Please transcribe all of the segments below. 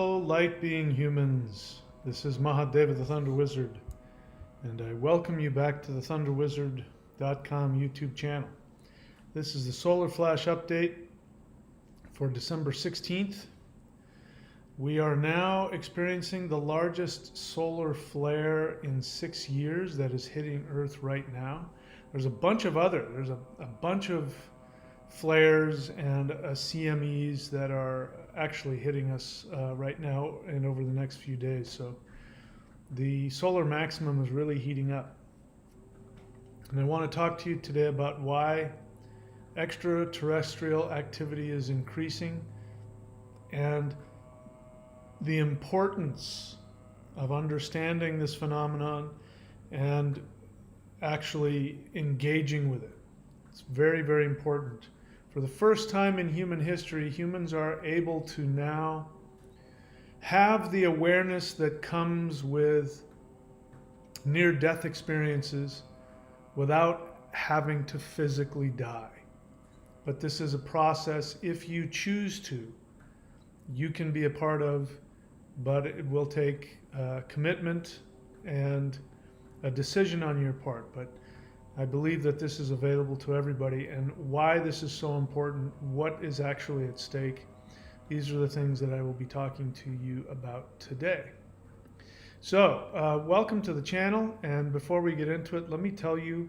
Hello, light-being humans. This is Mahadeva the Thunder Wizard, and I welcome you back to the thunderwizard.com YouTube channel. This is the Solar Flash update for December 16th. We are now experiencing the largest solar flare in 6 years that is hitting Earth right now. There's a bunch of flares and CMEs that are actually hitting us right now and over the next few days. So the solar maximum is really heating up. And I want to talk to you today about why extraterrestrial activity is increasing and the importance of understanding this phenomenon and actually engaging with it. It's very, very important. For the first time in human history, humans are able to now have the awareness that comes with near-death experiences without having to physically die. But this is a process, if you choose to, you can be a part of, but it will take commitment and a decision on your part. But I believe that this is available to everybody, and why this is so important, what is actually at stake. These are the things that I will be talking to you about today. So, welcome to the channel, and before we get into it, let me tell you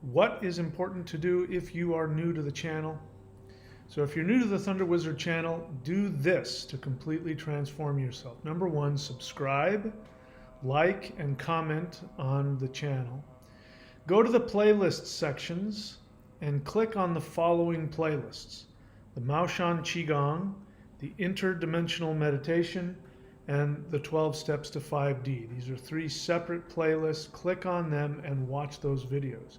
what is important to do if you are new to the channel. So if you're new to the Thunder Wizard channel, do this to completely transform yourself. Number one, subscribe, like, and comment on the channel. Go to the playlist sections and click on the following playlists: the Maoshan Qigong, the Interdimensional Meditation, and the 12 Steps to 5D. These are 3 separate playlists. Click on them and watch those videos.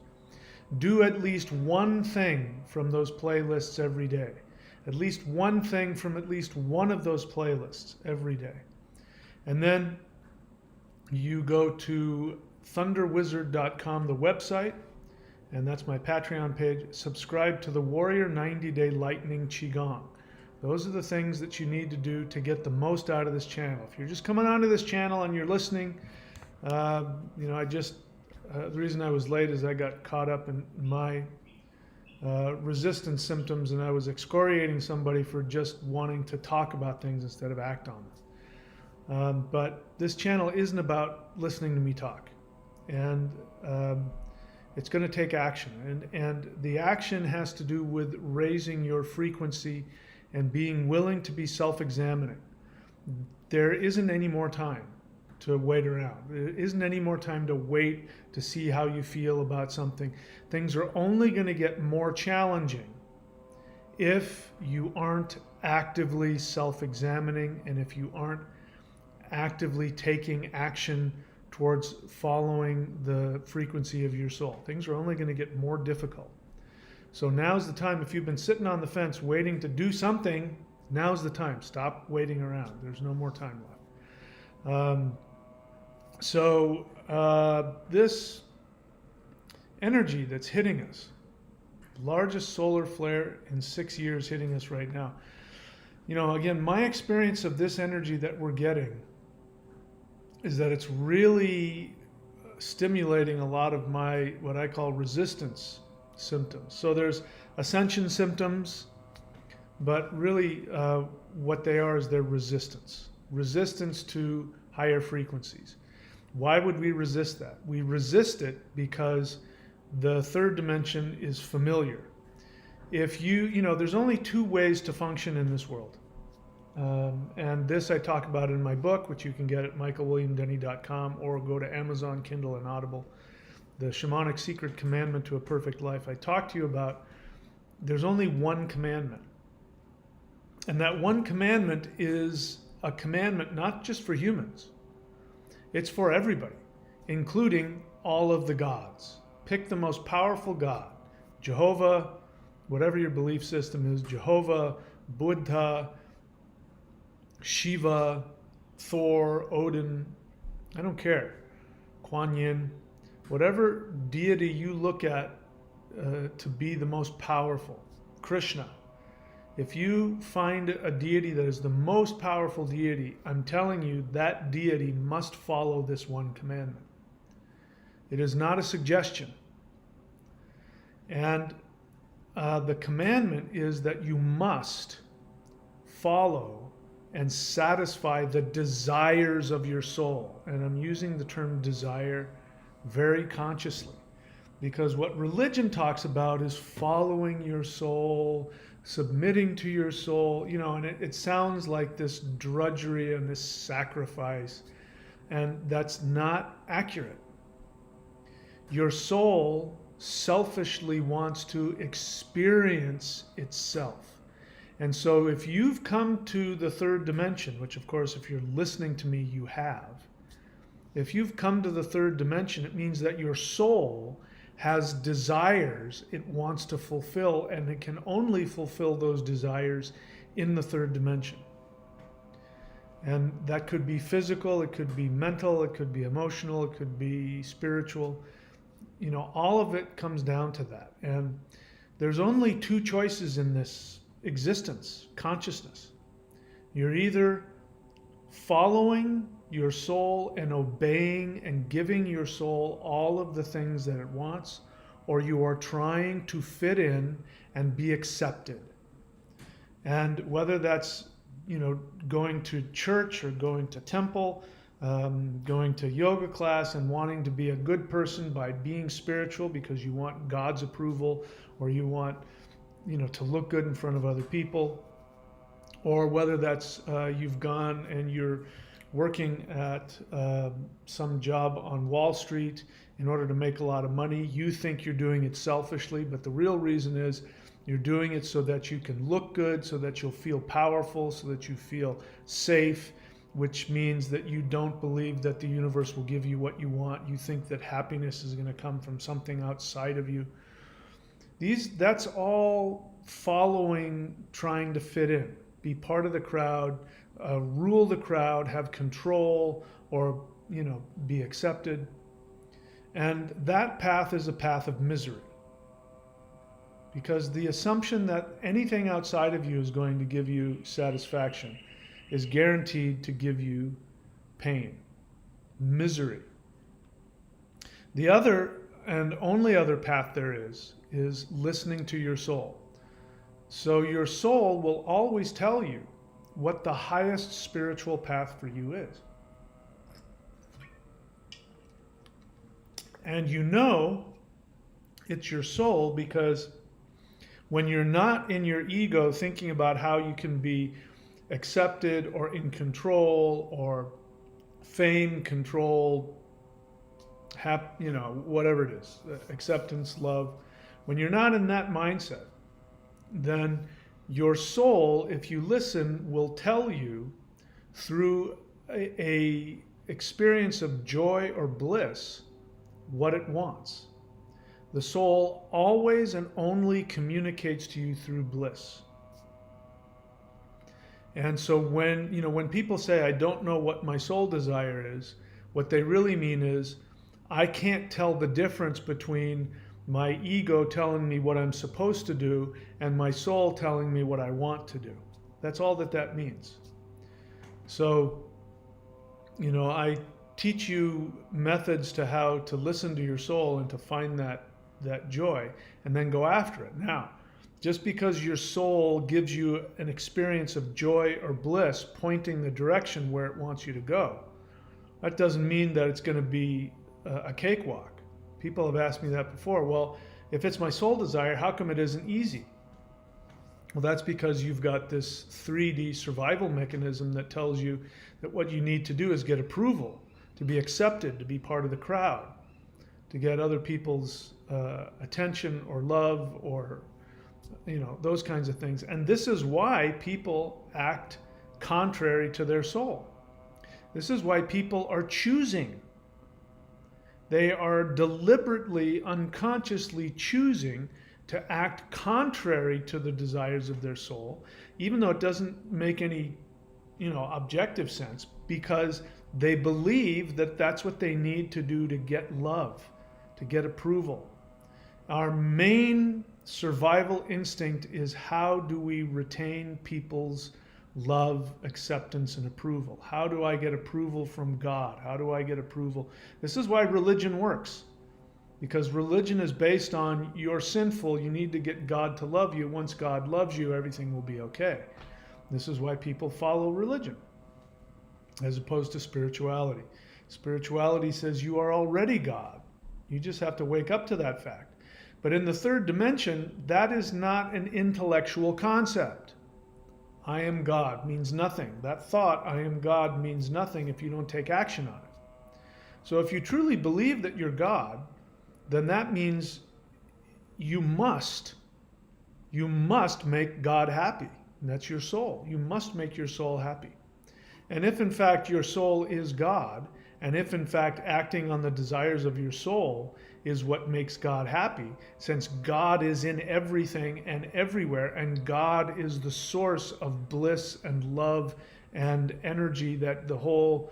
Do at least one thing from those playlists every day. At least one thing from at least one of those playlists every day. And then you go to thunderwizard.com, the website, and that's my Patreon page. Subscribe to the Warrior 90-Day Lightning Qigong. Those are the things that you need to do to get the most out of this channel. If you're just coming onto this channel and you're listening, the reason I was late is I got caught up in my resistance symptoms, and I was excoriating somebody for just wanting to talk about things instead of act on them. But this channel isn't about listening to me talk. And it's going to take action. And the action has to do with raising your frequency and being willing to be self-examining. There isn't any more time to wait around. There isn't any more time to wait to see how you feel about something. Things are only going to get more challenging if you aren't actively self-examining and if you aren't actively taking action towards following the frequency of your soul. Things are only going to get more difficult. So now's the time. If you've been sitting on the fence waiting to do something, now's the time. Stop waiting around. There's no more time left. This energy that's hitting us, largest solar flare in 6 years hitting us right now. You know, again, my experience of this energy that we're getting is that it's really stimulating a lot of my, what I call resistance symptoms. So there's ascension symptoms, but really what they are is their resistance to higher frequencies. Why would we resist that? We resist it because the third dimension is familiar. If there's only 2 ways to function in this world. And this I talk about in my book, which you can get at michaelwilliamdenny.com, or go to Amazon, Kindle, and Audible, The Shamanic Secret Commandment to a Perfect Life. I talk to you about there's only one commandment. And that one commandment is a commandment not just for humans. It's for everybody, including all of the gods. Pick the most powerful God. Jehovah, whatever your belief system is, Jehovah, Buddha, Shiva, Thor, Odin, I don't care, Kuan Yin, whatever deity you look at to be the most powerful, Krishna, If you find a deity that is the most powerful deity, I'm telling you that deity must follow this one commandment. It is not a suggestion. And the commandment is that you must follow and satisfy the desires of your soul. And I'm using the term desire very consciously, because what religion talks about is following your soul, submitting to your soul, and it sounds like this drudgery and this sacrifice, and that's not accurate. Your soul selfishly wants to experience itself. And so if you've come to the third dimension, which of course if you're listening to me you have, if you've come to the third dimension, it means that your soul has desires it wants to fulfill, and it can only fulfill those desires in the third dimension. And that could be physical, it could be mental, it could be emotional, it could be spiritual. All of it comes down to that. And there's only two choices in this existence, consciousness. You're either following your soul and obeying and giving your soul all of the things that it wants, or you are trying to fit in and be accepted. And whether that's going to church or going to temple, going to yoga class and wanting to be a good person by being spiritual because you want God's approval, or you want to look good in front of other people, or whether that's you've gone and you're working at some job on Wall Street in order to make a lot of money. You think you're doing it selfishly, but the real reason is you're doing it so that you can look good, so that you'll feel powerful, so that you feel safe, which means that you don't believe that the universe will give you what you want. You think that happiness is going to come from something outside of you. That's all following, trying to fit in, be part of the crowd, rule the crowd, have control, or be accepted. And that path is a path of misery, because the assumption that anything outside of you is going to give you satisfaction is guaranteed to give you pain, misery. The other and only other path there is listening to your soul. So your soul will always tell you what the highest spiritual path for you is. And it's your soul because when you're not in your ego thinking about how you can be accepted or in control or fame, control, whatever it is, acceptance, love, when you're not in that mindset, then your soul, if you listen, will tell you through a experience of joy or bliss what it wants. The soul always and only communicates to you through bliss. And so when people say, I don't know what my soul desire is, what they really mean is, I can't tell the difference between my ego telling me what I'm supposed to do and my soul telling me what I want to do. That's all that means. So, I teach you methods to how to listen to your soul and to find that joy and then go after it. Now, just because your soul gives you an experience of joy or bliss pointing the direction where it wants you to go, that doesn't mean that it's going to be a cakewalk. People have asked me that before. Well, if it's my soul desire, how come it isn't easy? Well, that's because you've got this 3D survival mechanism that tells you that what you need to do is get approval, to be accepted, to be part of the crowd, to get other people's attention or love or those kinds of things. And this is why people act contrary to their soul. This is why people are choosing. They are deliberately, unconsciously choosing to act contrary to the desires of their soul, even though it doesn't make any, objective sense, because they believe that that's what they need to do to get love, to get approval. Our main survival instinct is how do we retain people's love, acceptance, and approval? How do I get approval from God? How do I get approval? This is why religion works. Because religion is based on you're sinful, you need to get God to love you. Once God loves you, everything will be okay. This is why people follow religion as opposed to spirituality. Spirituality says you are already God. You just have to wake up to that fact. But in the third dimension, that is not an intellectual concept. I am God means nothing. That thought, I am God, means nothing if you don't take action on it. So if you truly believe that you're God, then that means you must make God happy. And that's your soul. You must make your soul happy. And if in fact your soul is God, and if in fact acting on the desires of your soul is what makes God happy, since God is in everything and everywhere, and God is the source of bliss and love and energy that the whole,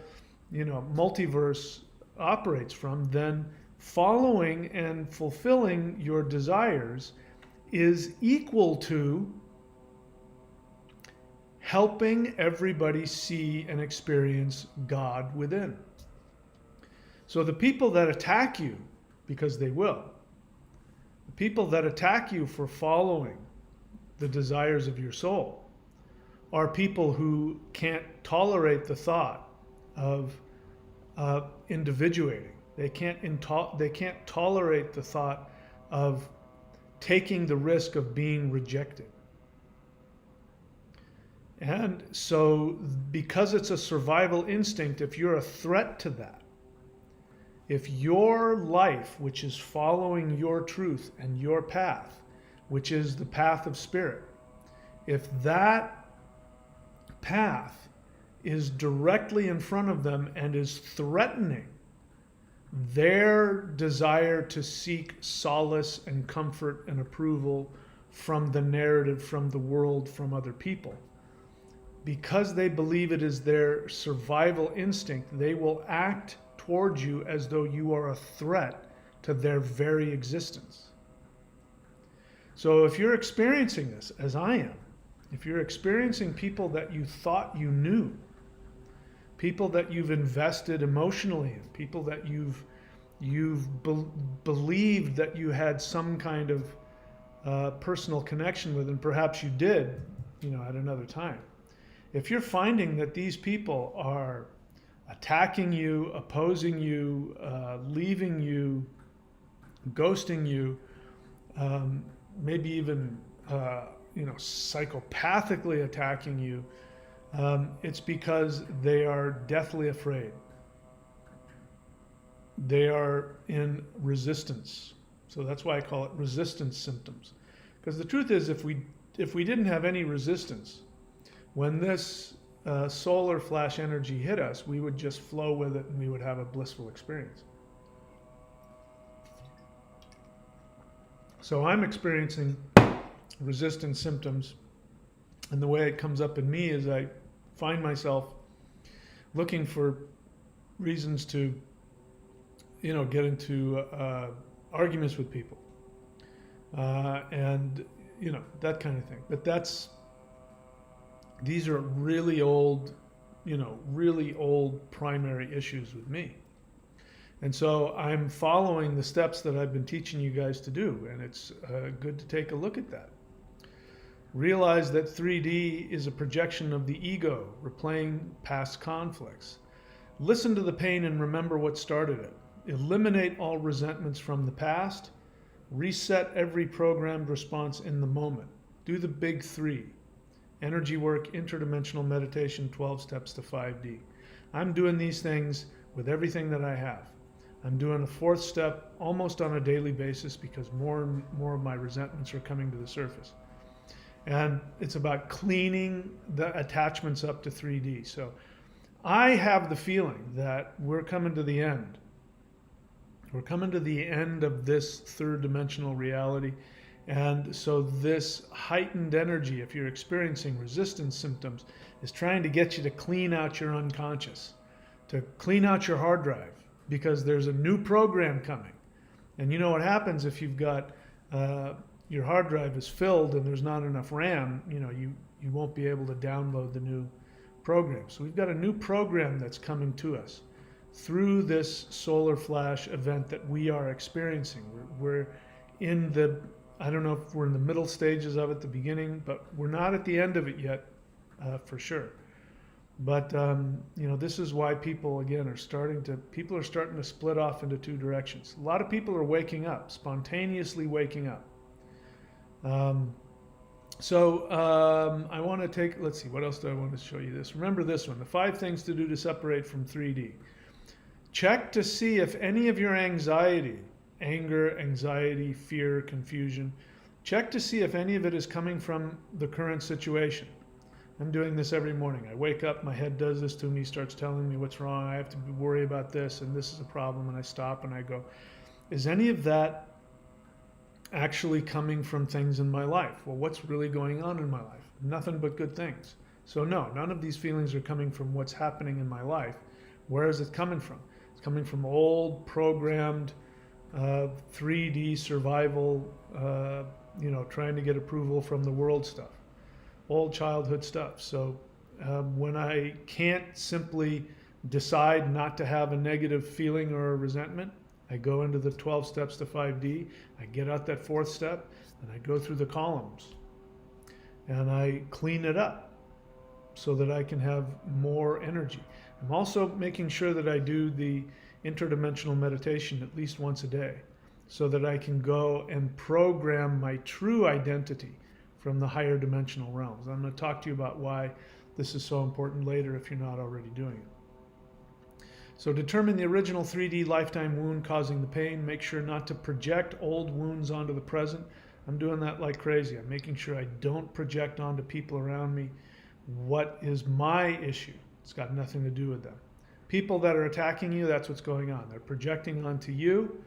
multiverse operates from, then following and fulfilling your desires is equal to helping everybody see and experience God within. So the people that attack you, because they will, the people that attack you for following the desires of your soul are people who can't tolerate the thought of individuating. They can't tolerate the thought of taking the risk of being rejected. And so because it's a survival instinct, if you're a threat to that, if your life, which is following your truth and your path, which is the path of spirit, if that path is directly in front of them and is threatening their desire to seek solace and comfort and approval from the narrative, from the world, from other people, because they believe it is their survival instinct, they will act towards you as though you are a threat to their very existence. So if you're experiencing this, as I am, if you're experiencing people that you thought you knew, people that you've invested emotionally in, people that you've believed that you had some kind of personal connection with, and perhaps you did, at another time. If you're finding that these people are attacking you, opposing you, leaving you, ghosting you, maybe even psychopathically attacking you, it's because they are deathly afraid. They are in resistance. So that's why I call it resistance symptoms. Because the truth is, if we didn't have any resistance, when this solar flash energy hit us, we would just flow with it and we would have a blissful experience. So I'm experiencing resistance symptoms, and the way it comes up in me is I find myself looking for reasons to, get into arguments with people, and that kind of thing. But these are really old primary issues with me. And so I'm following the steps that I've been teaching you guys to do, and it's good to take a look at that. Realize that 3D is a projection of the ego, replaying past conflicts. Listen to the pain and remember what started it. Eliminate all resentments from the past. Reset every programmed response in the moment. Do the big 3. Energy work, interdimensional meditation, 12 steps to 5D. I'm doing these things with everything that I have. I'm doing a 4th step almost on a daily basis because more and more of my resentments are coming to the surface. And it's about cleaning the attachments up to 3D. So I have the feeling that we're coming to the end. We're coming to the end of this 3rd dimensional reality. And so this heightened energy, if you're experiencing resistance symptoms, is trying to get you to clean out your unconscious, to clean out your hard drive, because there's a new program coming. And you know what happens if you've got your hard drive is filled and there's not enough RAM, you won't be able to download the new program. So we've got a new program that's coming to us through this solar flash event that we are experiencing. We're in the, I don't know if we're in the middle stages of it, the beginning, but we're not at the end of it yet, for sure. But this is why people, again, are starting to split off into two directions. A lot of people are waking up, spontaneously waking up. I want to take, let's see, what else do I want to show you this? Remember this one, the 5 things to do to separate from 3D. Check to see if any of your anxiety, anger, anxiety, fear, confusion, check to see if any of it is coming from the current situation. I'm doing this every morning. I wake up, my head does this to me, starts telling me what's wrong, I have to worry about this, and this is a problem, and I stop and I go, is any of that actually coming from things in my life? Well, what's really going on in my life? Nothing but good things. So no, none of these feelings are coming from what's happening in my life. Where is it coming from? It's coming from old programmed 3D survival, trying to get approval from the world stuff, old childhood stuff. So when I can't simply decide not to have a negative feeling or a resentment, I go into the 12 steps to 5D, I get out that 4th step, and I go through the columns. And I clean it up so that I can have more energy. I'm also making sure that I do the interdimensional meditation at least once a day so that I can go and program my true identity from the higher dimensional realms. I'm going to talk to you about why this is so important later if you're not already doing it. So determine the original 3D lifetime wound causing the pain. Make sure not to project old wounds onto the present. I'm doing that like crazy. I'm making sure I don't project onto people around me what is my issue. It's got nothing to do with them. People that are attacking you, that's what's going on. They're projecting onto you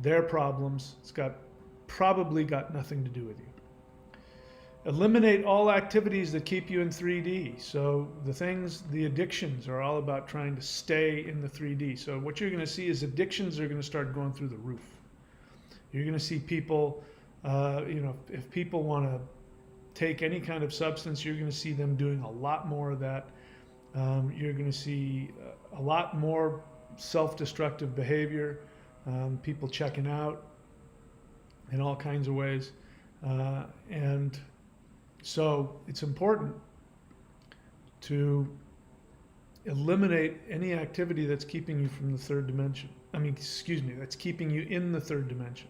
their problems. It's probably got nothing to do with you. Eliminate all activities that keep you in 3D. So the addictions are all about trying to stay in the 3D. So what you're going to see is addictions are going to start going through the roof. You're going to see people, if people want to take any kind of substance, you're going to see them doing a lot more of that. You're going to see a lot more self-destructive behavior, people checking out in all kinds of ways. And so it's important to eliminate any activity that's keeping you from the 3rd dimension. That's keeping you in the 3rd dimension.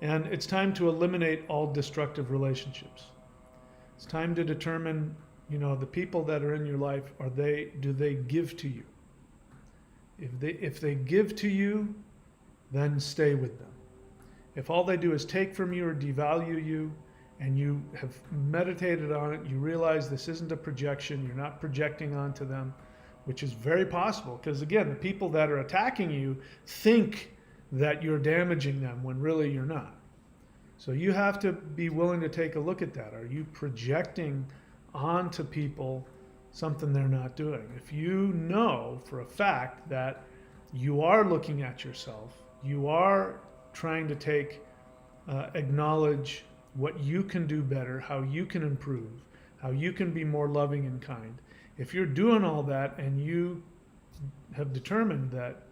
And it's time to eliminate all destructive relationships. It's time to determine, the people that are in your life, do they give to you? If they give to you, then stay with them. If all they do is take from you or devalue you, and you have meditated on it, you realize this isn't a projection, you're not projecting onto them, which is very possible, because again, the people that are attacking you think that you're damaging them when really you're not. So you have to be willing to take a look at that. Are you projecting onto people something they're not doing? If you know for a fact that you are looking at yourself, you are trying to acknowledge what you can do better, how you can improve, how you can be more loving and kind. If you're doing all that and you have determined that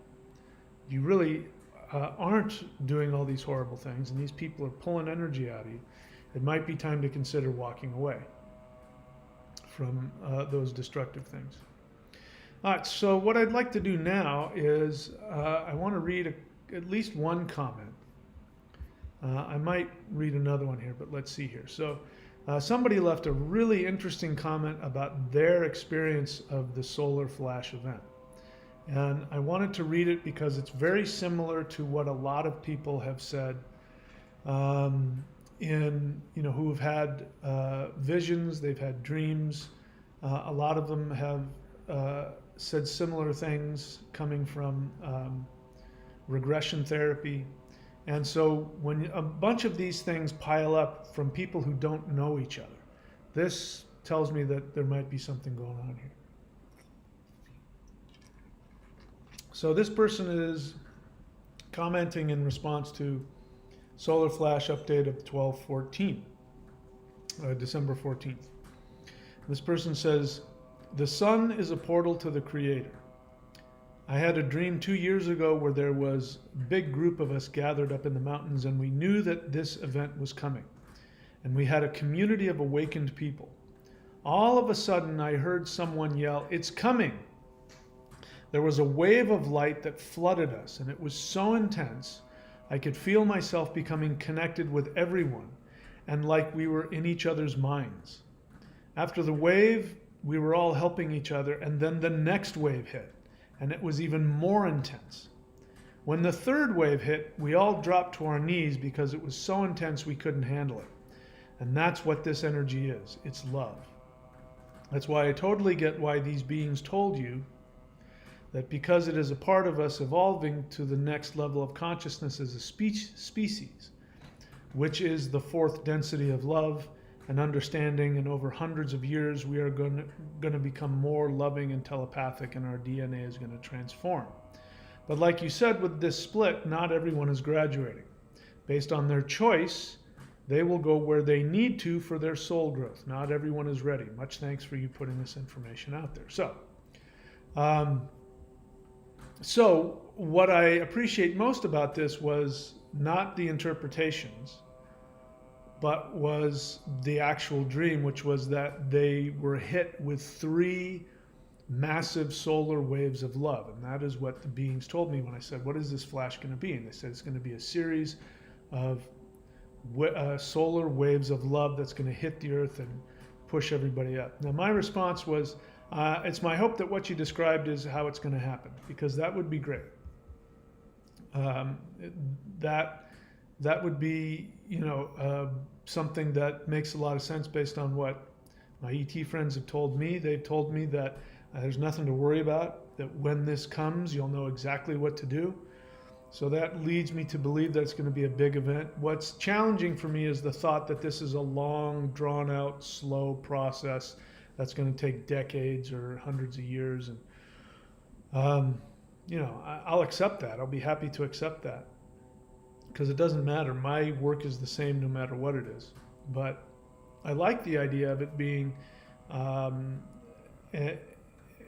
you really aren't doing all these horrible things and these people are pulling energy out of you, it might be time to consider walking away from those destructive things. All right, so what I'd like to do now is I want to read at least one comment. I might read another one here, but let's see here. So somebody left a really interesting comment about their experience of the solar flash event. And I wanted to read it because it's very similar to what a lot of people have said who have had visions, they've had dreams. A lot of them have said similar things coming from regression therapy. And so when a bunch of these things pile up from people who don't know each other, this tells me that there might be something going on here. So this person is commenting in response to Solar flash update of 12/14, December 14th. This person says, the sun is a portal to the Creator. I had a dream 2 years ago where there was a big group of us gathered up in the mountains, and we knew that this event was coming. And we had a community of awakened people. All of a sudden, I heard someone yell, "It's coming!" There was a wave of light that flooded us, and it was so intense, I could feel myself becoming connected with everyone, and like we were in each other's minds. After the wave, we were all helping each other, and then the next wave hit, and it was even more intense. When the third wave hit, we all dropped to our knees because it was so intense we couldn't handle it. And that's what this energy is. It's love. That's why I totally get why these beings told you that because it is a part of us evolving to the next level of consciousness as a species, which is the fourth density of love and understanding, and over hundreds of years we are going to become more loving and telepathic, and our DNA is going to transform. But like you said, with this split, not everyone is graduating. Based on their choice, they will go where they need to for their soul growth. Not everyone is ready. Much thanks for you putting this information out there. So what I appreciate most about this was not the interpretations, but was the actual dream, which was that they were hit with 3 massive solar waves of love. And that is what the beings told me when I said, what is this flash going to be? And they said it's going to be a series of solar waves of love that's going to hit the earth and push everybody up. Now my response was, it's my hope that what you described is how it's going to happen, because that would be great. That would be, something that makes a lot of sense based on what my ET friends have told me. They've told me that there's nothing to worry about, that when this comes, you'll know exactly what to do. So that leads me to believe that it's going to be a big event. What's challenging for me is the thought that this is a long, drawn-out, slow process that's going to take decades or hundreds of years. And, I'll accept that. I'll be happy to accept that, because it doesn't matter. My work is the same no matter what it is. But I like the idea of it being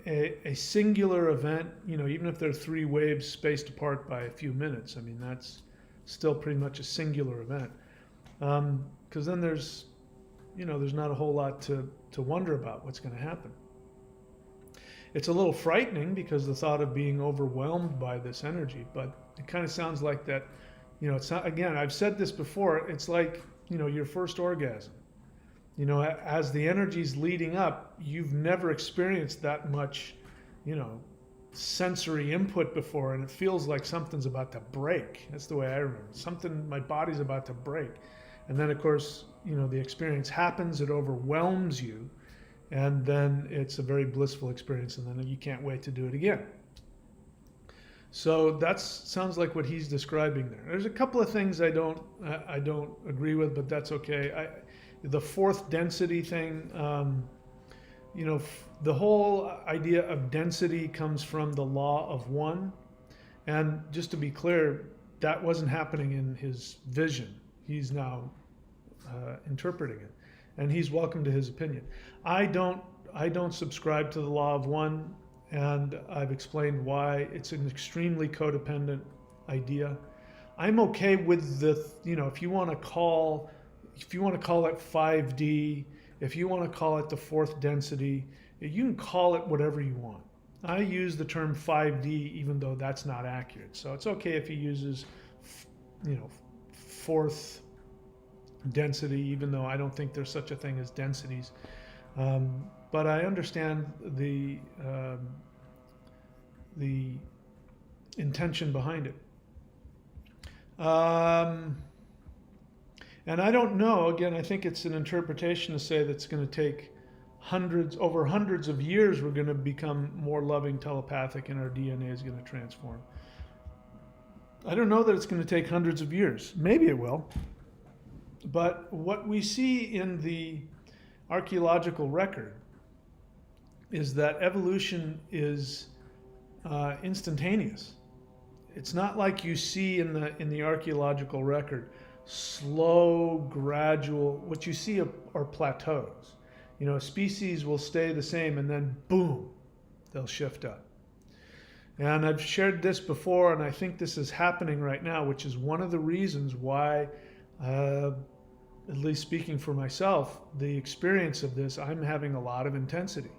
a singular event, even if there are 3 waves spaced apart by a few minutes. I mean, that's still pretty much a singular event. Because then there's not a whole lot to wonder about what's going to happen. It's a little frightening because the thought of being overwhelmed by this energy, but it kind of sounds like that, it's not, again, I've said this before, it's like, your first orgasm. As the energy's leading up, you've never experienced that much, sensory input before, and it feels like something's about to break. That's the way I remember. My body's about to break. And then, of course, the experience happens, it overwhelms you, and then it's a very blissful experience, and then you can't wait to do it again. So that sounds like what he's describing there. There's a couple of things I don't agree with, but that's okay. The fourth density thing, the whole idea of density comes from the law of one. And just to be clear, that wasn't happening in his vision. He's now interpreting it, and he's welcome to his opinion. I don't subscribe to the law of one, and I've explained why. It's an extremely codependent idea. I'm okay with if you want to call it 5D, if you want to call it the fourth density, you can call it whatever you want. I use the term 5D even though that's not accurate. So it's okay if he uses, fourth density, even though I don't think there's such a thing as densities. But I understand the intention behind it. And I don't know, again, I think it's an interpretation to say that's going to take over hundreds of years, we're going to become more loving, telepathic, and our DNA is going to transform. I don't know that it's going to take hundreds of years. Maybe it will. But what we see in the archaeological record is that evolution is instantaneous. It's not like you see in the archaeological record slow, gradual. What you see are plateaus. You know, a species will stay the same and then boom, they'll shift up. And I've shared this before, and I think this is happening right now, which is one of the reasons why, at least speaking for myself, the experience of this, I'm having a lot of intensity.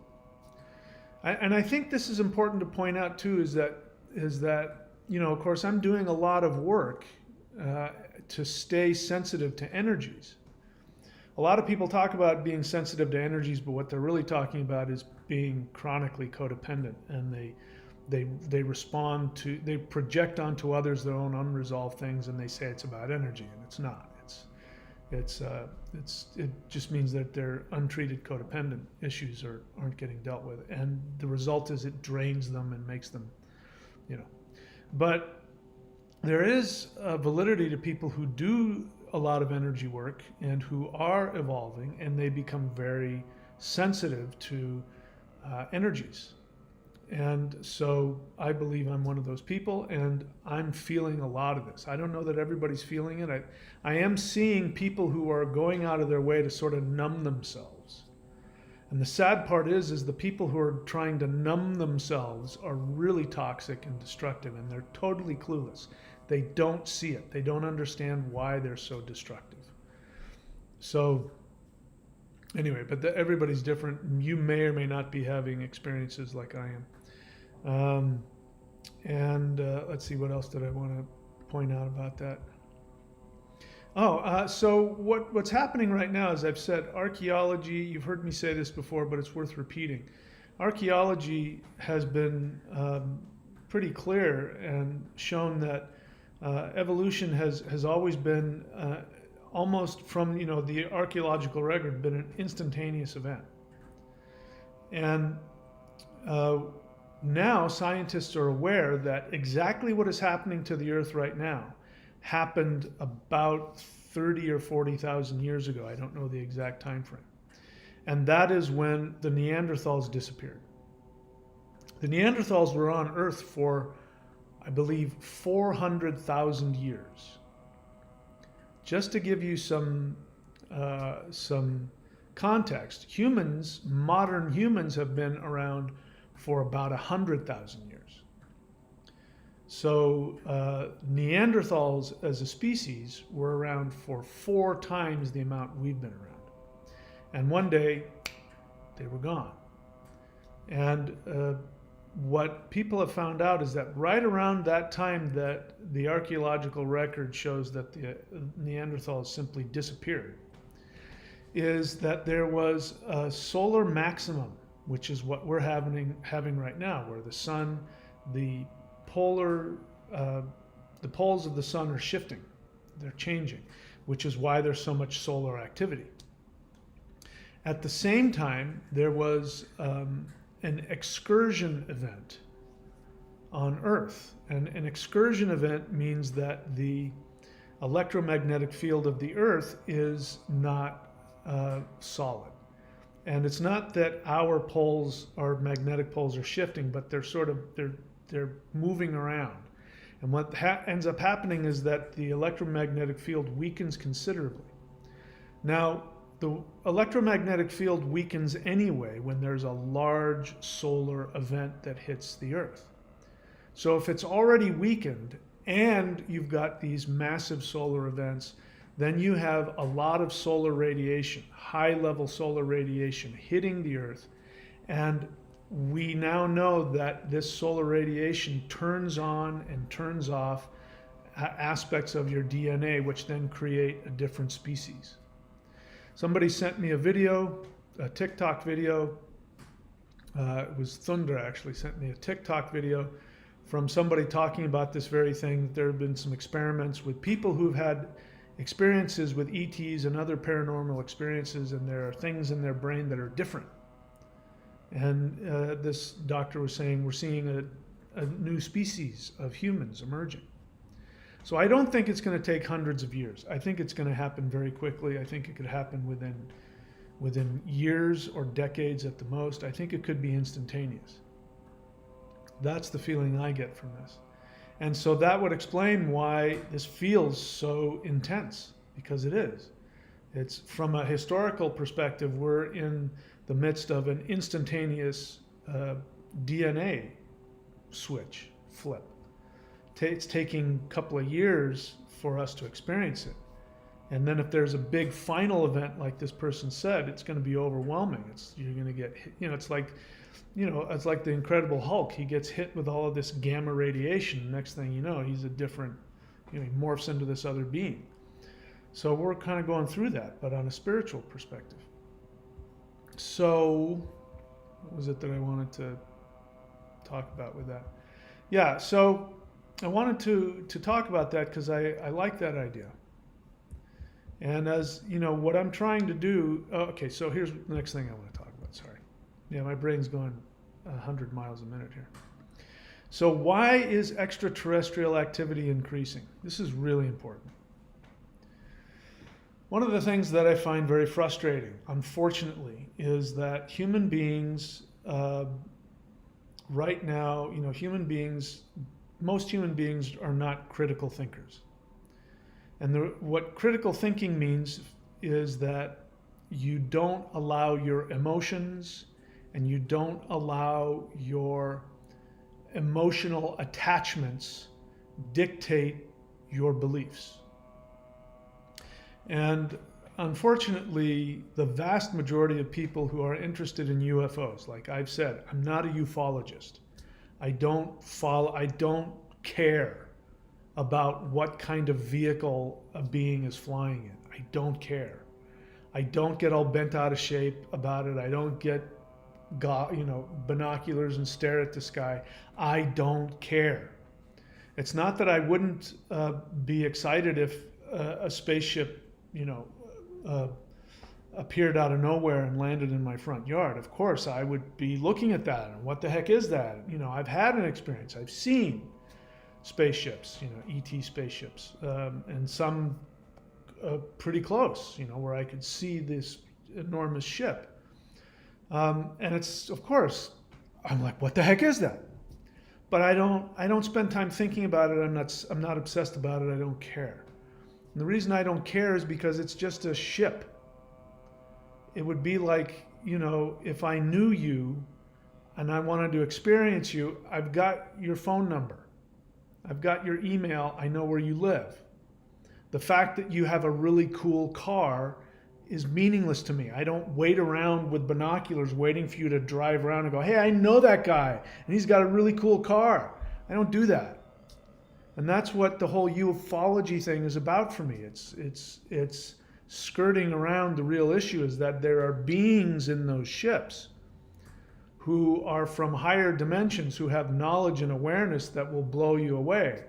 And I think this is important to point out too, is that, you know, of course, I'm doing a lot of work to stay sensitive to energies. A lot of people talk about being sensitive to energies, but what they're really talking about is being chronically codependent, and they respond to, they project onto others their own unresolved things, and they say it's about energy, and it's not. It just means that their untreated codependent issues aren't getting dealt with, and the result is it drains them and makes them, you know. But there is a validity to people who do a lot of energy work and who are evolving, and they become very sensitive to energies. And so I believe I'm one of those people, and I'm feeling a lot of this. I don't know that everybody's feeling it. I am seeing people who are going out of their way to sort of numb themselves. And the sad part is the people who are trying to numb themselves are really toxic and destructive, and they're totally clueless. They don't see it. They don't understand why they're so destructive. So anyway, but everybody's different. You may or may not be having experiences like I am. Let's see, what else did I want to point out about that? So what's happening right now, as I've said, archaeology, you've heard me say this before, but it's worth repeating. Archaeology has been pretty clear and shown that evolution has always been almost from, you know, the archaeological record, been an instantaneous event. And now scientists are aware that exactly what is happening to the Earth right now happened about 30 or 40,000 years ago. I don't know the exact time frame. And that is when the Neanderthals disappeared. The Neanderthals were on Earth for, I believe, 400,000 years. Just to give you some context, modern humans have been around for about 100,000 years. So Neanderthals as a species were around for 4 times the amount we've been around. And one day, they were gone. And what people have found out is that right around that time that the archaeological record shows that the Neanderthals simply disappeared, is that there was a solar maximum, which is what we're having right now, where the sun, the poles of the sun are shifting, they're changing, which is why there's so much solar activity. At the same time, there was an excursion event on Earth. And an excursion event means that the electromagnetic field of the Earth is not solid. And it's not that our poles, our magnetic poles, are shifting, but they're moving around. And what ends up happening is that the electromagnetic field weakens considerably. Now, the electromagnetic field weakens anyway when there's a large solar event that hits the Earth. So if it's already weakened and you've got these massive solar events, then you have a lot of solar radiation, high-level solar radiation hitting the Earth. And we now know that this solar radiation turns on and turns off aspects of your DNA, which then create a different species. Somebody sent me a video, a TikTok video. It was Thunder actually sent me a TikTok video from somebody talking about this very thing. There have been some experiments with people who've had experiences with ETs and other paranormal experiences, and there are things in their brain that are different. And this doctor was saying, we're seeing a new species of humans emerging. So I don't think it's going to take hundreds of years. I think it's going to happen very quickly. I think it could happen within years or decades at the most. I think it could be instantaneous. That's the feeling I get from this. And so that would explain why this feels so intense, because it is. It's from a historical perspective, we're in the midst of an instantaneous DNA switch, flip. It's taking a couple of years for us to experience it. And then if there's a big final event like this person said, it's going to be overwhelming. You're going to get hit, it's like the Incredible Hulk. He gets hit with all of this gamma radiation. Next thing you know, he's a different, he morphs into this other being. So we're kind of going through that, but on a spiritual perspective. So what was it that I wanted to talk about with that? Yeah, so I wanted to talk about that because I like that idea. And as what I'm trying to do, okay, so here's the next thing I want to talk about, sorry. Yeah, my brain's going 100 miles a minute here. So why is extraterrestrial activity increasing? This is really important. One of the things that I find very frustrating, unfortunately, is that human beings, right now, most human beings are not critical thinkers. And what critical thinking means is that you don't allow your emotions and you don't allow your emotional attachments dictate your beliefs. And unfortunately, the vast majority of people who are interested in UFOs, like I've said, I'm not a ufologist. I don't care about what kind of vehicle a being is flying in. I don't care. I don't get all bent out of shape about it. I don't get binoculars and stare at the sky. I don't care. It's not that I wouldn't be excited if a spaceship appeared out of nowhere and landed in my front yard. Of course, I would be looking at that and what the heck is that? I've had an experience. I've seen spaceships, ET spaceships, and some pretty close, where I could see this enormous ship. And it's, of course, I'm like, what the heck is that? But I don't spend time thinking about it. I'm not obsessed about it. I don't care. And the reason I don't care is because it's just a ship. It would be like, if I knew you and I wanted to experience you, I've got your phone number. I've got your email. I know where you live. The fact that you have a really cool car is meaningless to me. I don't wait around with binoculars waiting for you to drive around and go, hey, I know that guy and he's got a really cool car. I don't do that. And that's what the whole ufology thing is about for me. It's skirting around the real issue, is that there are beings in those ships who are from higher dimensions, who have knowledge and awareness that will blow you away.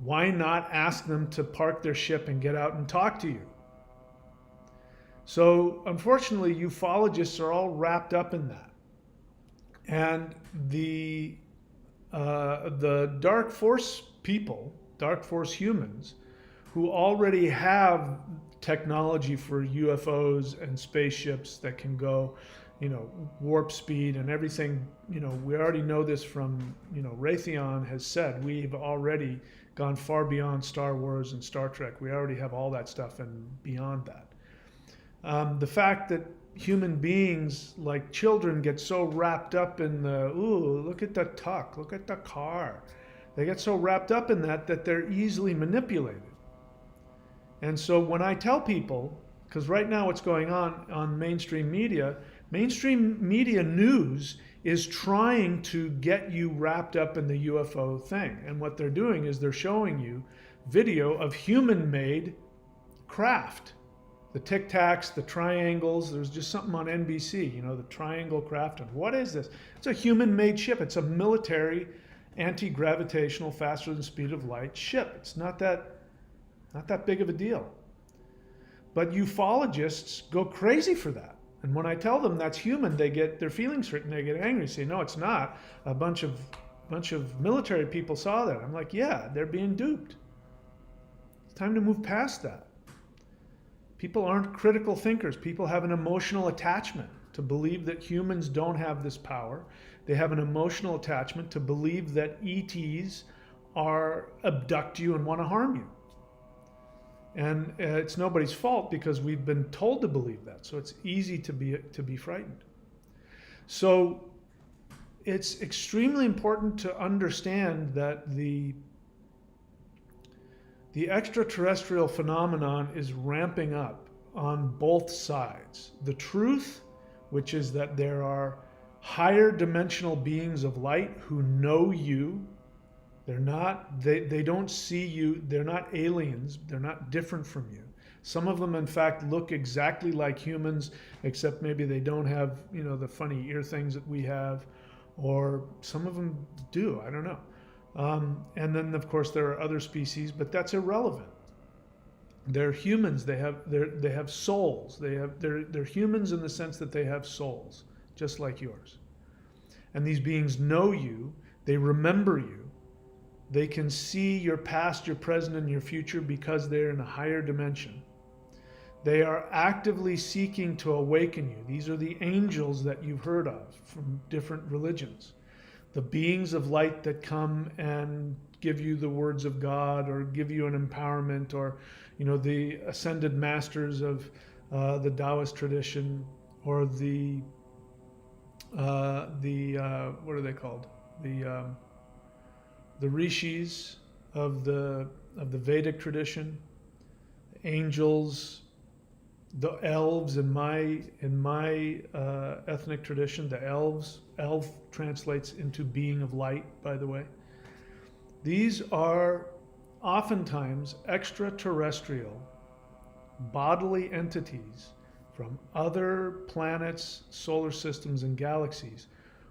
Why not ask them to park their ship and get out and talk to you? So unfortunately, ufologists are all wrapped up in that. And the dark force people, dark force humans, who already have technology for UFOs and spaceships that can go, warp speed and everything. We already know this from, Raytheon has said, we've already gone far beyond Star Wars and Star Trek. We already have all that stuff and beyond that. The fact that human beings, like children, get so wrapped up in look at the tuck, look at the car. They get so wrapped up in that they're easily manipulated. And so when I tell people, because right now what's going on mainstream media news is trying to get you wrapped up in the UFO thing. And what they're doing is they're showing you video of human-made craft. The Tic Tacs, the triangles, there's just something on NBC, the triangle craft. And what is this? It's a human-made ship. It's a military, anti-gravitational, faster than speed of light ship. It's not that big of a deal. But ufologists go crazy for that. And when I tell them that's human, they get their feelings hurt and they get angry. Say, no, it's not. A bunch of military people saw that. I'm like, yeah, they're being duped. It's time to move past that. People aren't critical thinkers. People have an emotional attachment to believe that humans don't have this power. They have an emotional attachment to believe that ETs abduct you and want to harm you. And it's nobody's fault because we've been told to believe that. So it's easy to be frightened. So it's extremely important to understand that the extraterrestrial phenomenon is ramping up on both sides. The truth, which is that there are higher dimensional beings of light who know you. They don't see you. They're not aliens. They're not different from you. Some of them, in fact, look exactly like humans, except maybe they don't have, the funny ear things that we have, or some of them do. I don't know. And then, of course, there are other species, but that's irrelevant. They're humans. They have souls. They're humans in the sense that they have souls, just like yours. And these beings know you. They remember you. They can see your past, your present, and your future because they're in a higher dimension. They are actively seeking to awaken you. These are the angels that you've heard of from different religions. The beings of light that come and give you the words of God, or give you an empowerment, or the ascended masters of the Taoist tradition, or the what are they called? The rishis of the Vedic tradition, angels, the elves in my ethnic tradition. The elf translates into being of light, by the way. These are oftentimes extraterrestrial bodily entities from other planets, solar systems, and galaxies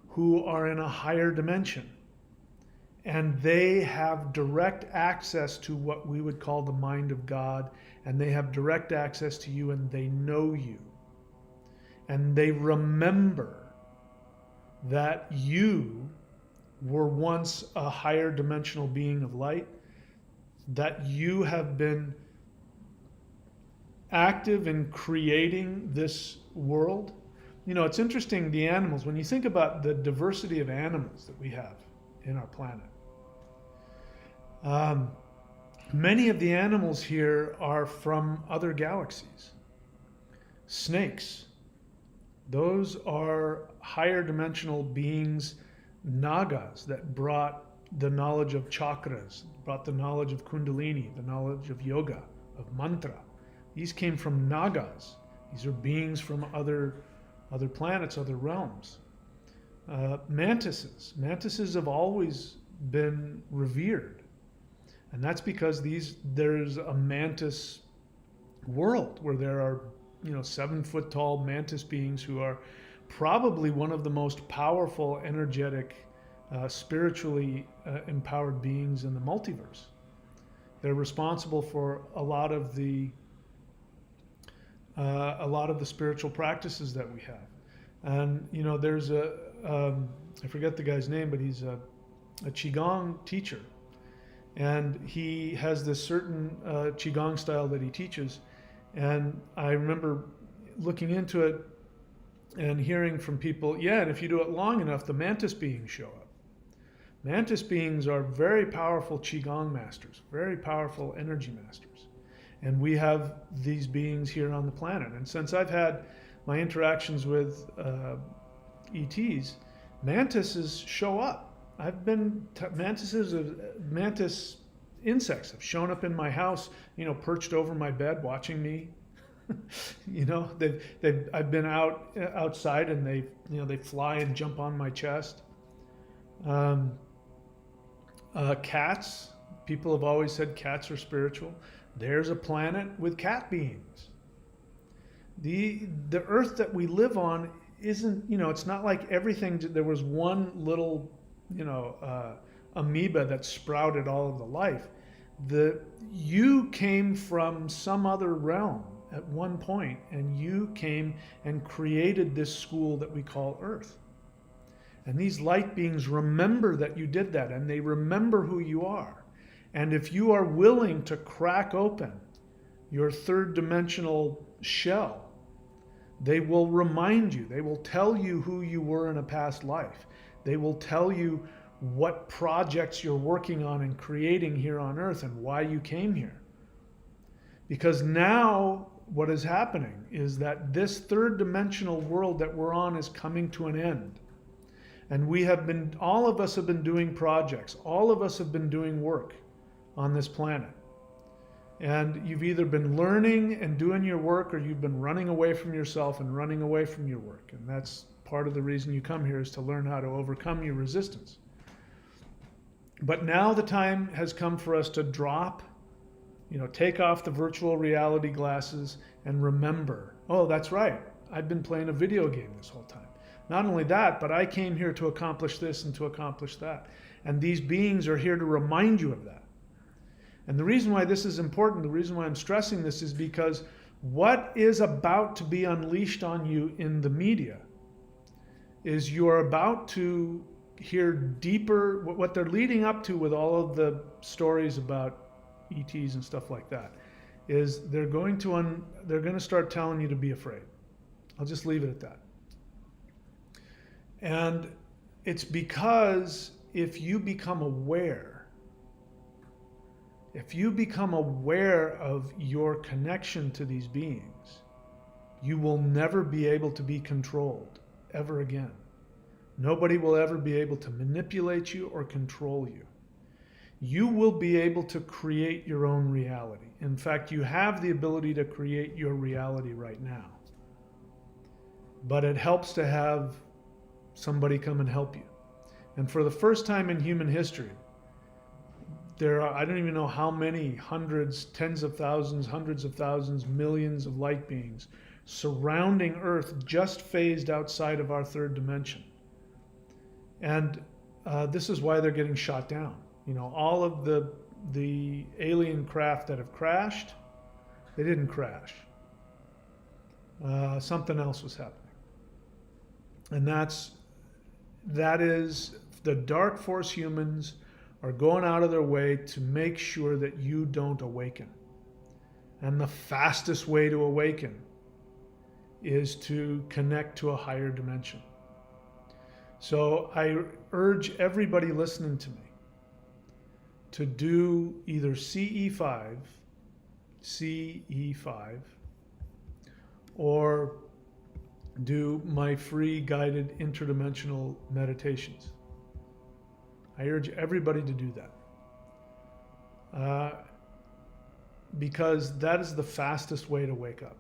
who are in a higher dimension. And they have direct access to what we would call the mind of God, and they have direct access to you, and they know you. And they remember that you were once a higher dimensional being of light, that you have been active in creating this world. It's interesting, the animals, when you think about the diversity of animals that we have in our planet. Many of the animals here are from other galaxies. Snakes, those are higher dimensional beings, nagas, that brought the knowledge of chakras, brought the knowledge of kundalini, the knowledge of yoga, of mantra. These came from nagas. These are beings from other planets, other realms. Mantises have always been revered. And that's because there's a mantis world where there are, 7-foot tall mantis beings who are probably one of the most powerful, energetic, spiritually empowered beings in the multiverse. They're responsible for a lot of the spiritual practices that we have. And there's I forget the guy's name, but he's a Qigong teacher. And he has this certain Qigong style that he teaches. And I remember looking into it and hearing from people, and if you do it long enough, the mantis beings show up. Mantis beings are very powerful Qigong masters, very powerful energy masters. And we have these beings here on the planet. And since I've had my interactions with ETs, mantises show up. Mantis insects have shown up in my house, perched over my bed watching me. I've been outside and they fly and jump on my chest. Cats, people have always said cats are spiritual. There's a planet with cat beings. The earth that we live on isn't, it's not like everything, there was one little amoeba that sprouted all of the life. You came from some other realm at one point, and you came and created this school that we call Earth. And these light beings remember that you did that, and they remember who you are. And if you are willing to crack open your third dimensional shell, they will remind you, they will tell you who you were in a past life. They will tell you what projects you're working on and creating here on Earth and why you came here. Because now what is happening is that this third dimensional world that we're on is coming to an end. And all of us have been doing projects. All of us have been doing work on this planet. And you've either been learning and doing your work, or you've been running away from yourself and running away from your work. And that's part of the reason you come here, is to learn how to overcome your resistance. But now the time has come for us to drop, take off the virtual reality glasses and remember, oh, that's right, I've been playing a video game this whole time. Not only that, but I came here to accomplish this and to accomplish that. And these beings are here to remind you of that. And the reason why this is important, the reason why I'm stressing this, is because what is about to be unleashed on you in the media is you're about to hear deeper, what they're leading up to with all of the stories about ETs and stuff like that, is they're going to start telling you to be afraid. I'll just leave it at that. And it's because if you become aware of your connection to these beings, you will never be able to be controlled ever again. Nobody will ever be able to manipulate you or control you. You will be able to create your own reality. In fact, you have the ability to create your reality right now. But it helps to have somebody come and help you. And for the first time in human history, there are, I don't even know how many hundreds, tens of thousands, hundreds of thousands, millions of light beings surrounding Earth, just phased outside of our third dimension. And this is why they're getting shot down. All of the alien craft that have crashed, they didn't crash. Something else was happening. And that is the dark force humans are going out of their way to make sure that you don't awaken. And the fastest way to awaken is to connect to a higher dimension. So I urge everybody listening to me to do either CE5, or do my free guided interdimensional meditations. I urge everybody to do that. Because that is the fastest way to wake up.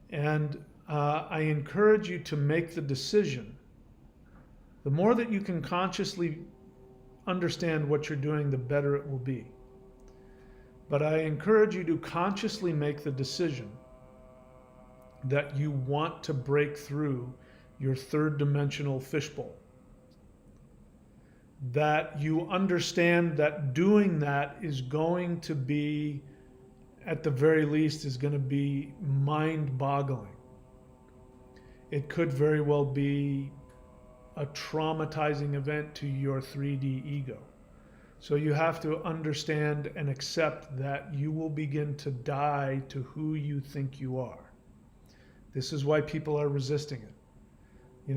And I encourage you to make the decision. The more that you can consciously understand what you're doing, the better it will be. But I encourage you to consciously make the decision that you want to break through your third dimensional fishbowl. That you understand that doing that is going to be, at the very least, is going to be mind-boggling. It could very well be a traumatizing event to your 3D ego. So you have to understand and accept that you will begin to die to who you think you are. This is why people are resisting it.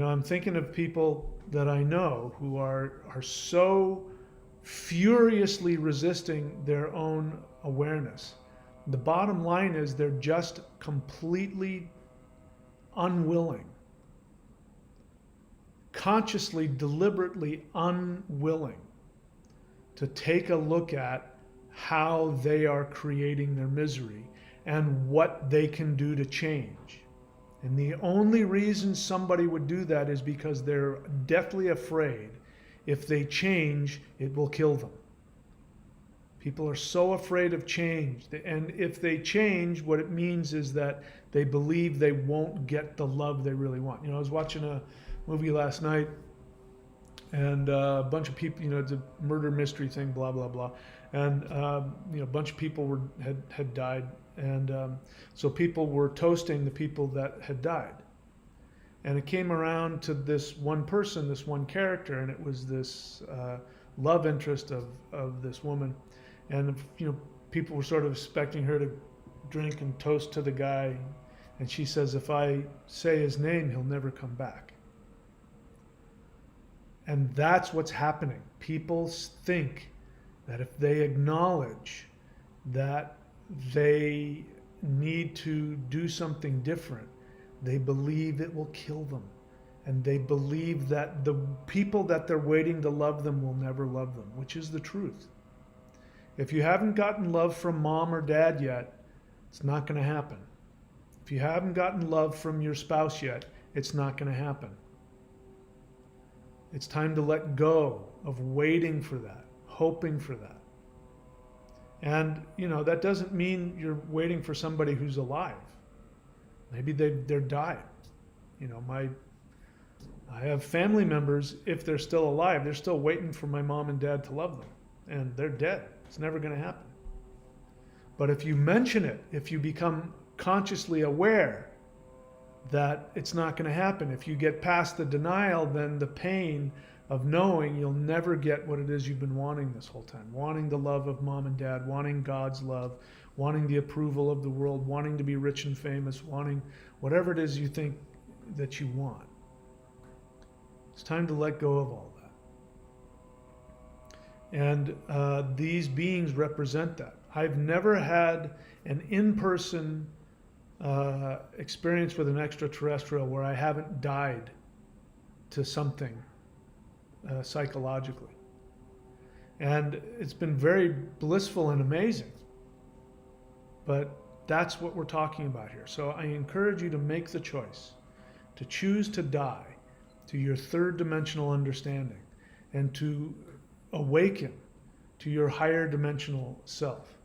I'm thinking of people that I know who are so furiously resisting their own awareness. The bottom line is they're just completely unwilling, consciously, deliberately unwilling to take a look at how they are creating their misery and what they can do to change. And the only reason somebody would do that is because they're deathly afraid if they change, it will kill them. People are so afraid of change. And if they change, what it means is that they believe they won't get the love they really want. I was watching a movie last night, and a bunch of people, it's a murder mystery thing, blah, blah, blah. And, a bunch of people had died. And so people were toasting the people that had died. And it came around to this one person, this one character, and it was this love interest of this woman. And, people were sort of expecting her to drink and toast to the guy. And she says, if I say his name, he'll never come back. And that's what's happening. People think that if they acknowledge that they need to do something different, they believe it will kill them. And they believe that the people that they're waiting to love them will never love them, which is the truth. If you haven't gotten love from mom or dad yet, it's not going to happen. If you haven't gotten love from your spouse yet, it's not going to happen. It's time to let go of waiting for that, hoping for that. And, that doesn't mean you're waiting for somebody who's alive. Maybe they're died. I have family members, if they're still alive, they're still waiting for my mom and dad to love them. And they're dead. It's never going to happen. But if you mention it, if you become consciously aware that it's not going to happen, if you get past the denial, then the pain of knowing you'll never get what it is you've been wanting this whole time. Wanting the love of mom and dad, wanting God's love, wanting the approval of the world, wanting to be rich and famous, wanting whatever it is you think that you want. It's time to let go of all that. And these beings represent that. I've never had an in-person experience with an extraterrestrial where I haven't died to something psychologically. And it's been very blissful and amazing. But that's what we're talking about here. So I encourage you to make the choice to choose to die to your third dimensional understanding and to awaken to your higher dimensional self.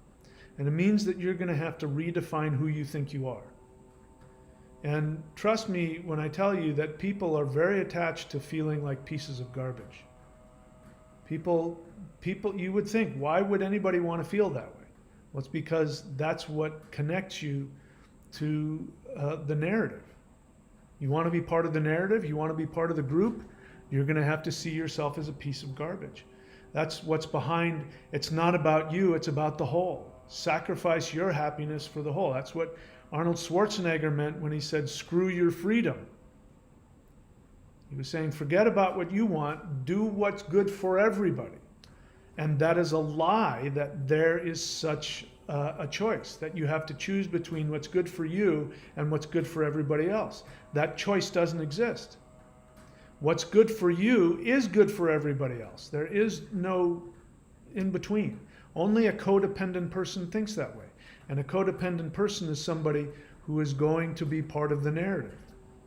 And it means that you're going to have to redefine who you think you are. And trust me when I tell you that people are very attached to feeling like pieces of garbage. People, you would think, why would anybody want to feel that way? Well, it's because that's what connects you to the narrative. You want to be part of the narrative, you want to be part of the group, you're going to have to see yourself as a piece of garbage. That's what's behind. It's not about you, it's about the whole. Sacrifice your happiness for the whole. That's what Arnold Schwarzenegger meant when he said, screw your freedom. He was saying, forget about what you want, do what's good for everybody. And that is a lie, that there is such a choice, that you have to choose between what's good for you and what's good for everybody else. That choice doesn't exist. What's good for you is good for everybody else. There is no in between. Only a codependent person thinks that way. And a codependent person is somebody who is going to be part of the narrative.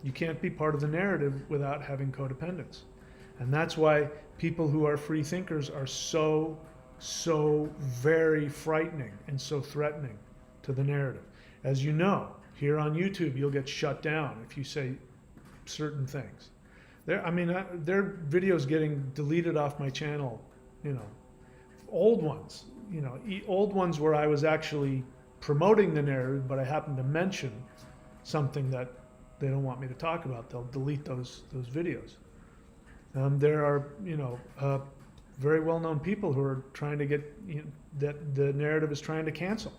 You can't be part of the narrative without having codependence. And that's why people who are free thinkers are so very frightening and so threatening to the narrative. As you know, here on YouTube, you'll get shut down if you say certain things. There are videos getting deleted off my channel, old ones, old ones where I was actually promoting the narrative, but I happened to mention something that they don't want me to talk about. They'll delete those videos. There are, very well-known people who are trying to get, that the narrative is trying to cancel.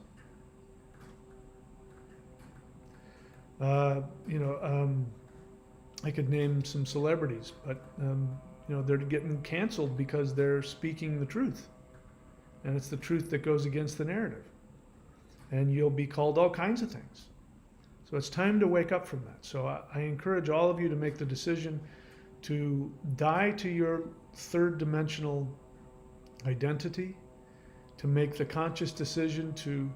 I could name some celebrities, but they're getting canceled because they're speaking the truth, and it's the truth that goes against the narrative, and you'll be called all kinds of things. So it's time to wake up from that. So I encourage all of you to make the decision to die to your third dimensional identity, to make the conscious decision to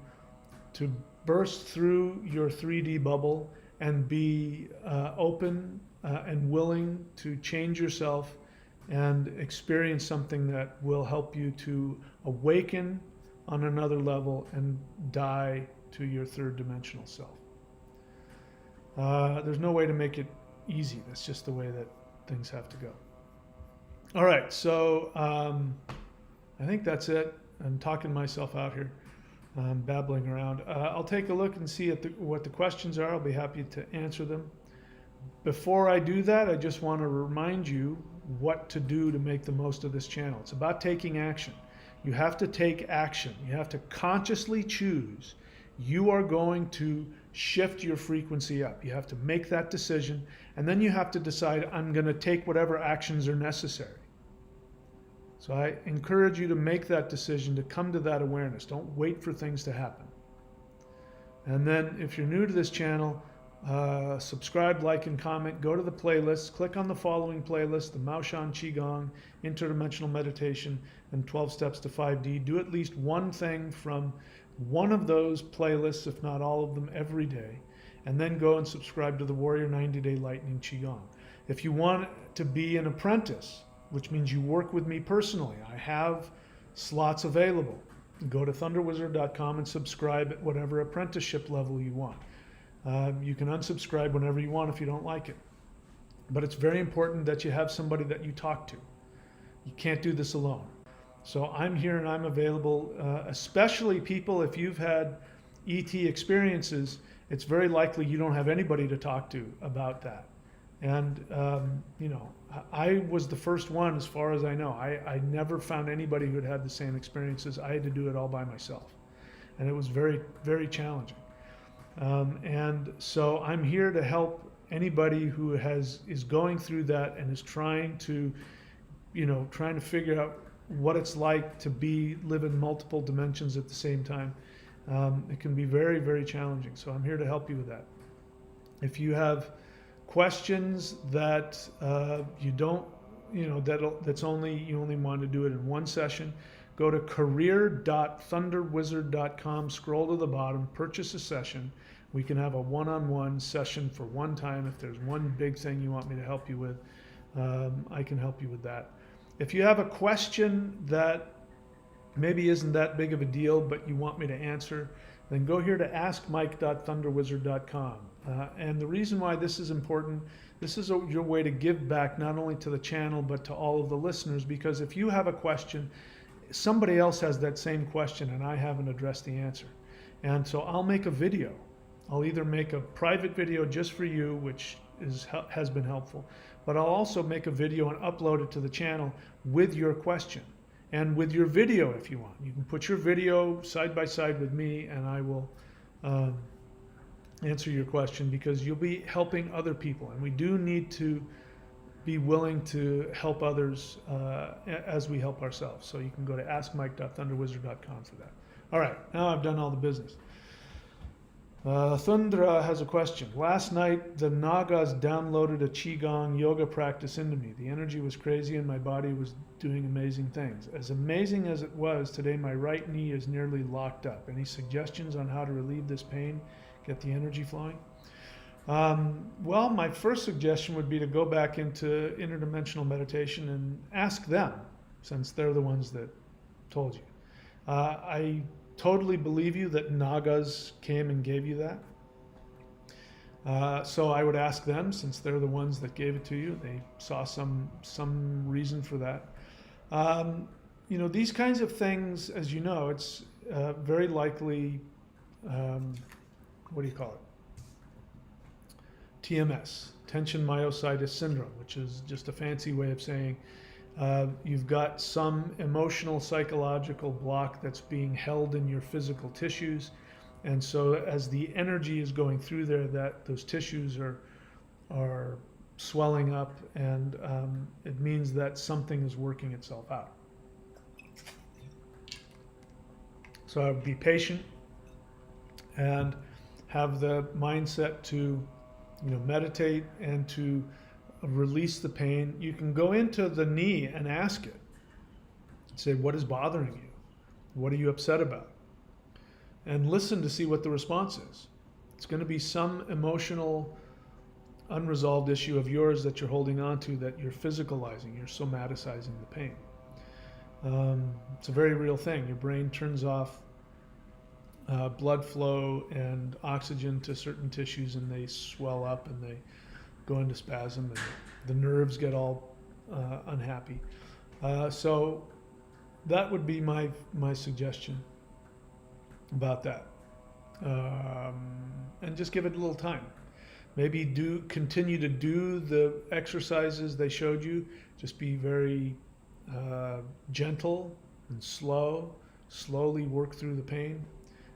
burst through your 3D bubble and be open and willing to change yourself and experience something that will help you to awaken on another level and die to your third dimensional self. There's no way to make it easy. That's just the way that things have to go. All right, so I think that's it. I'm talking myself out here. I'm babbling around. I'll take a look and see what the questions are. I'll be happy to answer them. Before I do that, I just want to remind you what to do to make the most of this channel. It's about taking action. You have to take action. You have to consciously choose. You are going to shift your frequency up. You have to make that decision, and then you have to decide, I'm going to take whatever actions are necessary. So I encourage you to make that decision, to come to that awareness. Don't wait for things to happen. And then if you're new to this channel, subscribe, like, and comment. Go to the playlists. Click on the following playlist: the Maoshan Qigong, Interdimensional Meditation, and 12 Steps to 5D. Do at least one thing from one of those playlists, if not all of them, every day. And then go and subscribe to the Warrior 90-Day Lightning Qigong. If you want to be an apprentice, which means you work with me personally, I have slots available. Go to thunderwizard.com and subscribe at whatever apprenticeship level you want. You can unsubscribe whenever you want if you don't like it. But it's very important that you have somebody that you talk to. You can't do this alone. So I'm here and I'm available, especially people, if you've had ET experiences, it's very likely you don't have anybody to talk to about that. And, you know, I was the first one, as far as I know. I never found anybody who had the same experiences. I had to do it all by myself. And it was very, very challenging. And so I'm here to help anybody who is going through that and is trying to, you know, trying to figure out what it's like to live in multiple dimensions at the same time. It can be very, very challenging. So I'm here to help you with that. If you have questions that you don't, you know, you only want to do it in one session, go to career.thunderwizard.com, scroll to the bottom, purchase a session. We can have a one-on-one session for one time. If there's one big thing you want me to help you with, I can help you with that. If you have a question that maybe isn't that big of a deal, but you want me to answer, then go here to askmike.thunderwizard.com. And the reason why this is important, this is your way to give back not only to the channel, but to all of the listeners, because if you have a question, somebody else has that same question and I haven't addressed the answer. And so I'll make a video. I'll either make a private video just for you, which has been helpful, but I'll also make a video and upload it to the channel with your question and with your video if you want. You can put your video side by side with me and I will answer your question, because you'll be helping other people, and we do need to be willing to help others as we help ourselves. So you can go to askmike.thunderwizard.com for that. All right, now I've done all the business. Thundra has a question. Last night, the Nagas downloaded a Qigong yoga practice into me. The energy was crazy and my body was doing amazing things. As amazing as it was, today my right knee is nearly locked up. Any suggestions on how to relieve this pain, get the energy flowing? Well, my first suggestion would be to go back into interdimensional meditation and ask them, since they're the ones that told you. I totally believe you that Nagas came and gave you that. So I would ask them, since they're the ones that gave it to you. They saw some reason for that. You know, these kinds of things, as you know, it's very likely, what do you call it? TMS, tension myositis syndrome, which is just a fancy way of saying you've got some emotional, psychological block that's being held in your physical tissues. And so as the energy is going through there, those tissues are swelling up, and it means that something is working itself out. So I would be patient and have the mindset to, you know, meditate and to release the pain. You can go into the knee and ask it. Say, what is bothering you? What are you upset about? And listen to see what the response is. It's going to be some emotional, unresolved issue of yours that you're holding on to, that you're physicalizing, you're somaticizing the pain. It's a very real thing. Your brain turns off blood flow and oxygen to certain tissues, and they swell up and they go into spasm, and the nerves get all unhappy. So that would be my suggestion about that. And just give it a little time. Maybe continue to do the exercises they showed you. Just be very gentle and slowly work through the pain,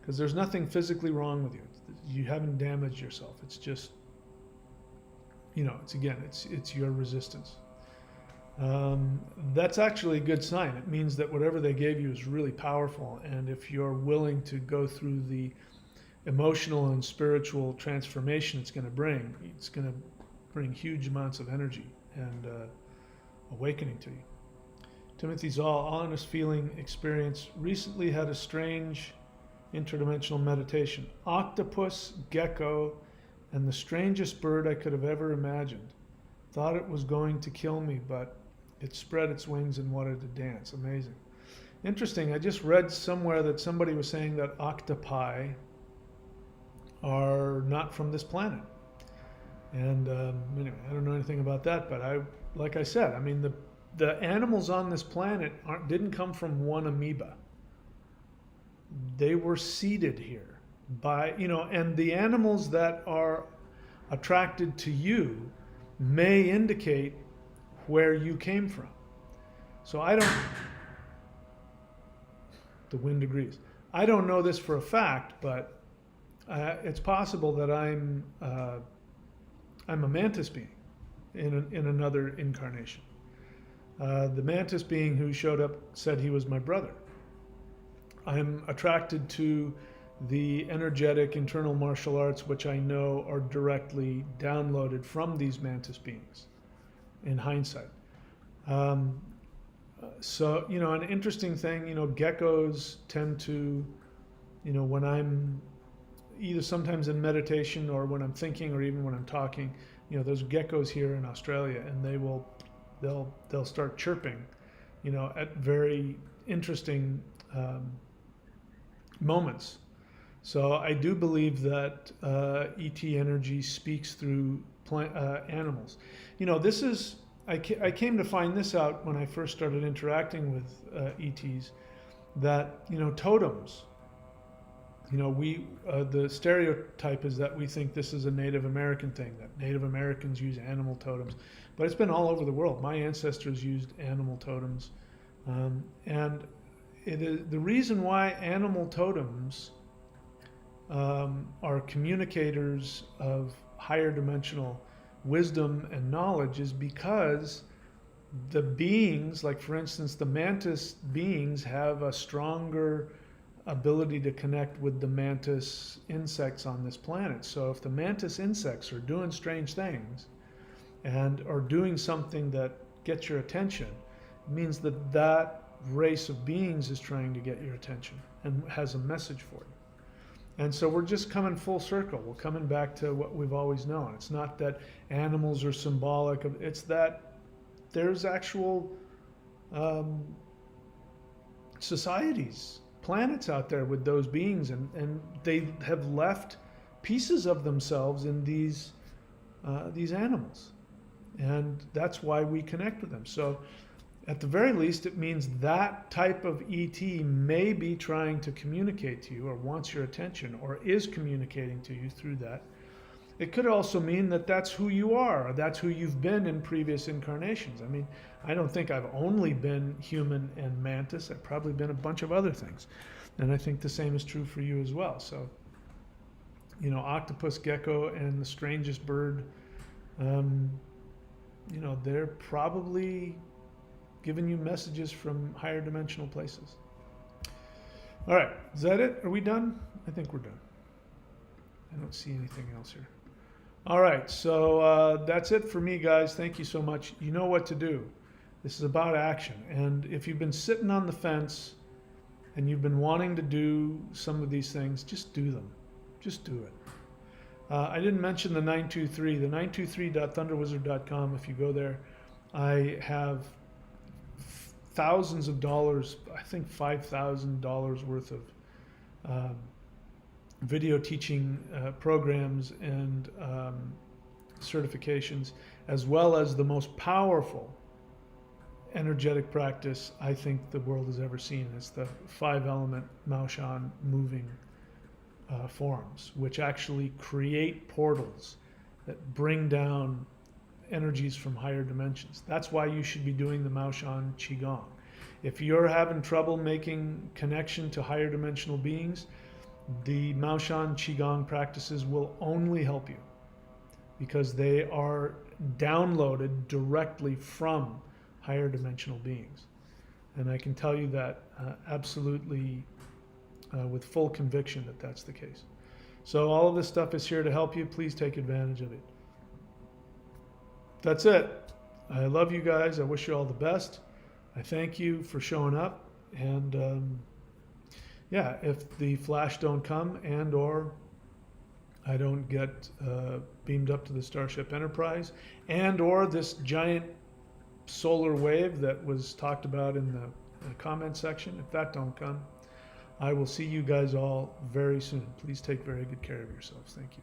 because there's nothing physically wrong with you. You haven't damaged yourself. It's just, you know, it's your resistance. that's actually a good sign. It means that whatever they gave you is really powerful, and if you're willing to go through the emotional and spiritual transformation it's going to bring huge amounts of energy and awakening to you. Timothy's all honest feeling experience. Recently had a strange interdimensional meditation. Octopus, gecko, and the strangest bird I could have ever imagined. Thought it was going to kill me, but it spread its wings and wanted to dance. Amazing. Interesting. I just read somewhere that somebody was saying that octopi are not from this planet. And anyway, I don't know anything about that, but like I said, I mean, the animals on this planet didn't come from one amoeba. They were seeded here by, and the animals that are attracted to you may indicate where you came from. So the wind agrees. I don't know this for a fact, but it's possible that I'm a mantis being in another incarnation. The mantis being who showed up said he was my brother. I'm attracted to the energetic internal martial arts, which I know are directly downloaded from these mantis beings, in hindsight. So, an interesting thing, geckos tend to, when I'm either sometimes in meditation or when I'm thinking or even when I'm talking, there's geckos here in Australia, and they'll start chirping, at very interesting moments. So I do believe that ET energy speaks through animals. I came to find this out when I first started interacting with ETs, that totems. The stereotype is that we think this is a Native American thing, that Native Americans use animal totems, but it's been all over the world. My ancestors used animal totems, and it is the reason why animal totems are communicators of higher dimensional wisdom and knowledge is because the beings, like for instance the mantis beings, have a stronger ability to connect with the mantis insects on this planet. So if the mantis insects are doing strange things and are doing something that gets your attention, it means that race of beings is trying to get your attention and has a message for you. And so we're just coming full circle. We're coming back to what we've always known. It's not that animals are symbolic of, it's that there's actual societies, planets out there with those beings, and they have left pieces of themselves in these animals. And that's why we connect with them. So at the very least, it means that type of ET may be trying to communicate to you, or wants your attention, or is communicating to you through that. It could also mean that that's who you are, or that's who you've been in previous incarnations. I mean, I don't think I've only been human and mantis. I've probably been a bunch of other things. And I think the same is true for you as well. So, octopus, gecko, and the strangest bird, they're probably giving you messages from higher dimensional places. All right, is that it? Are we done? I think we're done. I don't see anything else here. All right, so that's it for me, guys. Thank you so much. You know what to do. This is about action. And if you've been sitting on the fence and you've been wanting to do some of these things, just do them. Just do it. I didn't mention the 923, the 923.thunderwizard.com. If you go there, I have thousands of dollars, I think $5,000 worth of video teaching programs and certifications, as well as the most powerful energetic practice I think the world has ever seen. It's the 5-element Maoshan moving forms, which actually create portals that bring down energies from higher dimensions. That's why you should be doing the Maoshan Qigong. If you're having trouble making connection to higher dimensional beings, the Maoshan Qigong practices will only help you, because they are downloaded directly from higher dimensional beings. And I can tell you that absolutely with full conviction that that's the case. So all of this stuff is here to help you. Please take advantage of it. That's it. I love you guys. I wish you all the best. I thank you for showing up. And yeah, if the flash don't come and or I don't get beamed up to the Starship Enterprise, and or this giant solar wave that was talked about in the comment section, if that don't come, I will see you guys all very soon. Please take very good care of yourselves. Thank you.